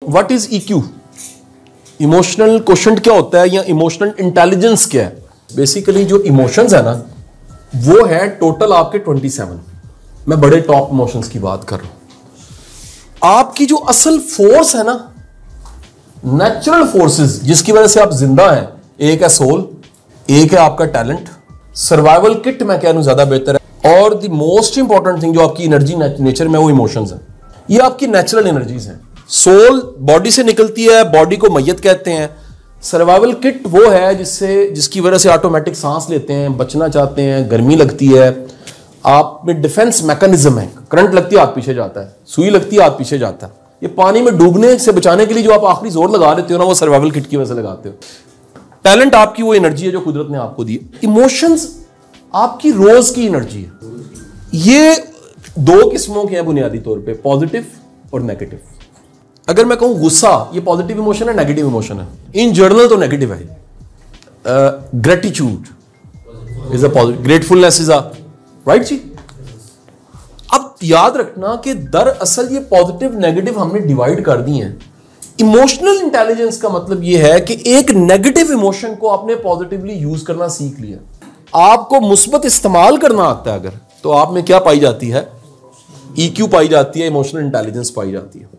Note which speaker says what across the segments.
Speaker 1: What is EQ? Emotional quotient क्या होता है या इमोशनल इंटेलिजेंस क्या है? बेसिकली जो इमोशंस है ना वो है टोटल आपके 27। मैं बड़े टॉप इमोशंस की बात कर रहा हूं। आपकी जो असल फोर्स है ना, नेचुरल फोर्सेस जिसकी वजह से आप जिंदा हैं, एक है सोल, एक है आपका टैलेंट। सर्वाइवल किट मैं कह रहा हूं ज्यादा बेहतर है। और द मोस्ट इंपॉर्टेंट थिंग जो आपकी एनर्जी नेचर में वो इमोशंस है। ये आपकी नेचुरल एनर्जीज हैं। सोल बॉडी से निकलती है, बॉडी को मैयत कहते हैं। सर्वाइवल किट वो है जिसकी वजह से ऑटोमेटिक सांस लेते हैं, बचना चाहते हैं, गर्मी लगती है, आप में डिफेंस मैकेनिज्म है। करंट लगती है हाथ पीछे जाता है, सुई लगती है हाथ पीछे जाता है। ये पानी में डूबने से बचाने के लिए जो आप आखिरी जोर लगा लेते हो ना, वो सर्वाइवल किट की वजह से लगाते हो। टैलेंट आपकी वो एनर्जी है जो कुदरत ने आपको दी। इमोशंस आपकी रोज की एनर्जी है। ये दो किस्मों के हैं बुनियादी तौर पे, पॉजिटिव और नेगेटिव। अगर मैं कहूं गुस्सा, ये पॉजिटिव इमोशन है, नेगेटिव इमोशन है? इन जनरल तो नेगेटिव है। Gratitude is a positive, gratefulness is a right जी। अब याद रखना कि दरअसल ये पॉजिटिव नेगेटिव हमने डिवाइड कर दी हैं। इमोशनल इंटेलिजेंस का मतलब ये है कि एक नेगेटिव इमोशन को आपने पॉजिटिवली यूज करना सीख लिया। आपको मुस्बत इस्तेमाल करना आता है अगर, तो आप में क्या पाई जाती है? ईक्यू पाई जाती है, इमोशनल इंटेलिजेंस पाई जाती है।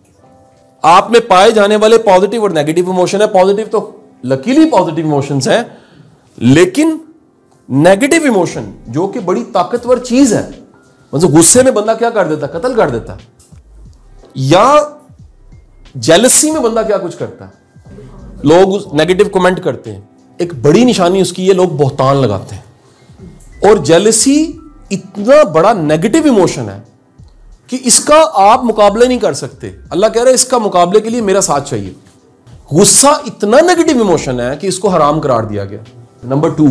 Speaker 1: आप में पाए जाने वाले पॉजिटिव और नेगेटिव इमोशन है। पॉजिटिव तो लकीली पॉजिटिव इमोशंस हैं, लेकिन नेगेटिव इमोशन जो कि बड़ी ताकतवर चीज है, मतलब गुस्से में बंदा क्या कर देता? कत्ल कर देता। या जेलसी में बंदा क्या कुछ करता है? लोग नेगेटिव कमेंट करते हैं, एक बड़ी निशानी उसकी ये, लोग बोहतान लगाते हैं। और जेलसी इतना बड़ा नेगेटिव इमोशन है कि इसका आप मुकाबले नहीं कर सकते। अल्लाह कह रहा है इसका मुकाबले के लिए मेरा साथ चाहिए। गुस्सा इतना नेगेटिव इमोशन है कि इसको हराम करार दिया गया। नंबर 2,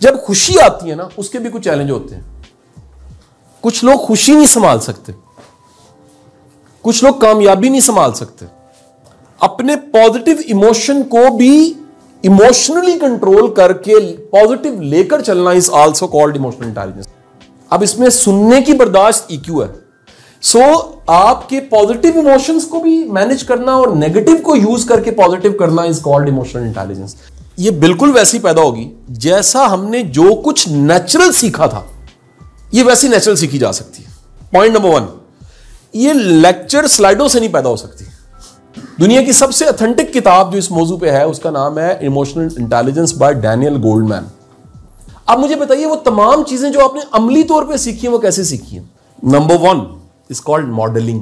Speaker 1: जब खुशी आती है ना, उसके भी कुछ चैलेंज होते हैं। कुछ लोग खुशी नहीं संभाल सकते, कुछ लोग कामयाबी नहीं संभाल सकते। अपने पॉजिटिव इमोशन को भी इमोशनली कंट्रोल करके पॉजिटिव लेकर चलना is also called emotional intelligence. अब इसमें सुनने की बर्दाश्त ईक्यू है। सो आपके पॉजिटिव इमोशंस को भी मैनेज करना और नेगेटिव को यूज करके पॉजिटिव करना इज कॉल्ड इमोशनल इंटेलिजेंस। ये बिल्कुल वैसी पैदा होगी जैसा हमने जो कुछ नेचुरल सीखा था, ये वैसी नेचुरल सीखी जा सकती है। पॉइंट नंबर 1, ये लेक्चर स्लाइडों से नहीं पैदा हो सकती। दुनिया की सबसे ऑथेंटिक किताब जो इस मौजू पे है उसका नाम है emotional intelligence bye Daniel Goldman. अब मुझे बताइए वो तमाम चीजें जो आपने अमली तौर पे सीखी हैं वो कैसे सीखी हैं? Number 1 is called modelling.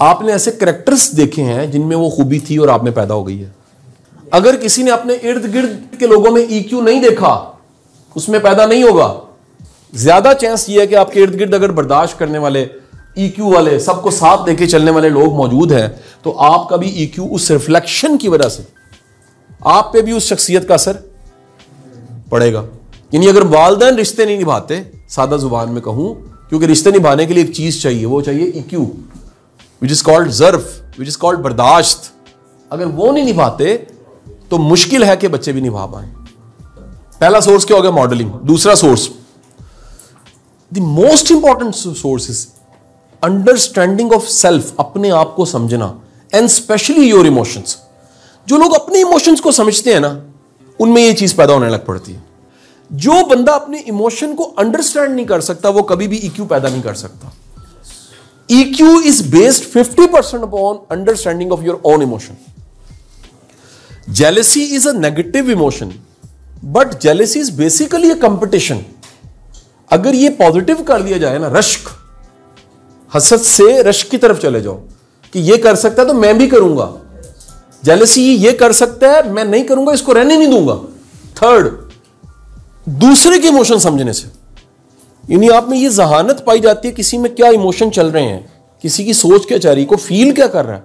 Speaker 1: आपने ऐसे कैरेक्टर्स देखे हैं जिनमें वो खूबी थी और आप में पैदा हो गई है। अगर किसी ने अपने इर्द गिर्द के लोगों में ईक्यू नहीं देखा, उसमें पैदा नहीं होगा। ज्यादा चांस ये है कि आपके इर्द गिर्द अगर बर्दाश्त करने वाले, ईक्यू वाले, सबको साथ लेके चलने वाले लोग मौजूद हैं, तो आपका भी ईक्यू उस रिफ्लेक्शन की वजह से आप पे भी उस शख्सियत का असर पड़ेगा। यानी अगर वालिदैन रिश्ते नहीं निभाते, सादा जुबान में कहूं, क्योंकि रिश्ते निभाने के लिए एक चीज चाहिए, वो चाहिए ईक्यू, विच इज कॉल्ड ज़र्फ, विच इज कॉल्ड बर्दाश्त। अगर वो नहीं निभाते तो मुश्किल है कि बच्चे भी निभा पाए। पहला सोर्स क्या हो गया? मॉडलिंग। दूसरा source, the most important source is understanding of self, अपने आप को समझना, एंड स्पेशली योर इमोशंस। जो लोग अपने इमोशंस को समझते हैं ना, उनमें ये चीज पैदा होने लग पड़ती है। जो बंदा अपने इमोशन को अंडरस्टैंड नहीं कर सकता, वो कभी भी ईक्यू पैदा नहीं कर सकता। EQ is based 50% upon understanding of your own emotion. Jealousy is a negative emotion, but jealousy is basically a competition. अगर ये पॉजिटिव कर दिया जाए ना, रश्क, हसद से रश्क की तरफ चले जाओ कि ये कर सकता है तो मैं भी करूंगा। जेलसी ये कर सकता है, मैं नहीं करूंगा, इसको रहने नहीं दूंगा। थर्ड, दूसरे के इमोशन समझने से, यानी आप में ये जहानत पाई जाती है किसी में क्या इमोशन चल रहे हैं, किसी की सोच क्या चाह रही है, को फील क्या कर रहा है।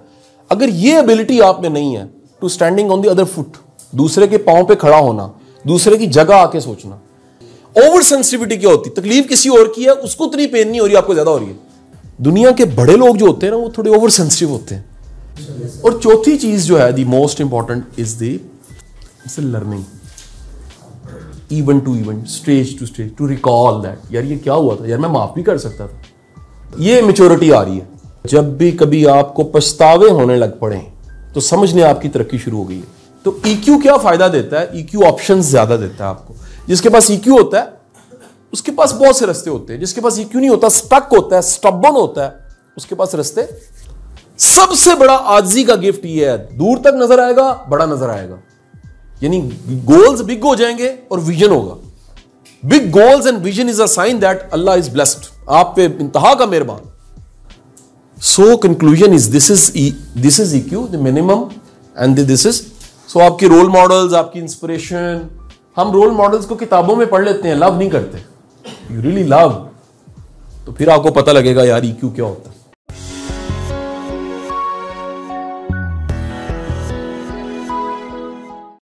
Speaker 1: अगर ये एबिलिटी आप में नहीं है, to standing on the other foot, दूसरे के पांव पे खड़ा होना, दूसरे की जगह आके सोचना। ओवर सेंसिटिविटी क्या होती? तकलीफ किसी और की है, उसको उतनी पेन नहीं हो रही, आपको ज्यादा हो रही है। दुनिया के बड़े लोग जो होते हैं ना, वो थोड़े ओवर सेंसिटिव होते हैं। और चौथी चीज जो है, the most important is the learning, even to even, stage to stage, to recall that, यार ये क्या हुआ था, यार मैं माफ भी कर सकता था। ये मैच्योरिटी आ रही है। जब भी कभी आपको पछतावे होने लग पड़े तो समझने आपकी तरक्की शुरू हो गई है। तो EQ क्या फायदा देता है? EQ ऑप्शंस ज्यादा देता है आपको। जिसके पास EQ होता है उसके पास बहुत से रास्ते होते हैं, जिसके पास EQ नहीं होता, स्टक होता है, स्टबर्न होता है, उसके पास रास्ते। सबसे बड़ा आजी का गिफ्ट ये है, दूर तक नजर आएगा, बड़ा नजर आएगा, यानी गोल्स बिग हो जाएंगे और विजन होगा। Big goals and vision is a sign that Allah is blessed, आप पे इंतहा का मेहरबान। So conclusion is this is EQ the minimum and this is so आपके रोल मॉडल्स, आपकी इंस्पिरेशन। हम रोल मॉडल्स को किताबों में पढ़ लेते हैं, लव नहीं करते। यू रियली लव, तो फिर आपको पता लगेगा यार EQ क्या होता है।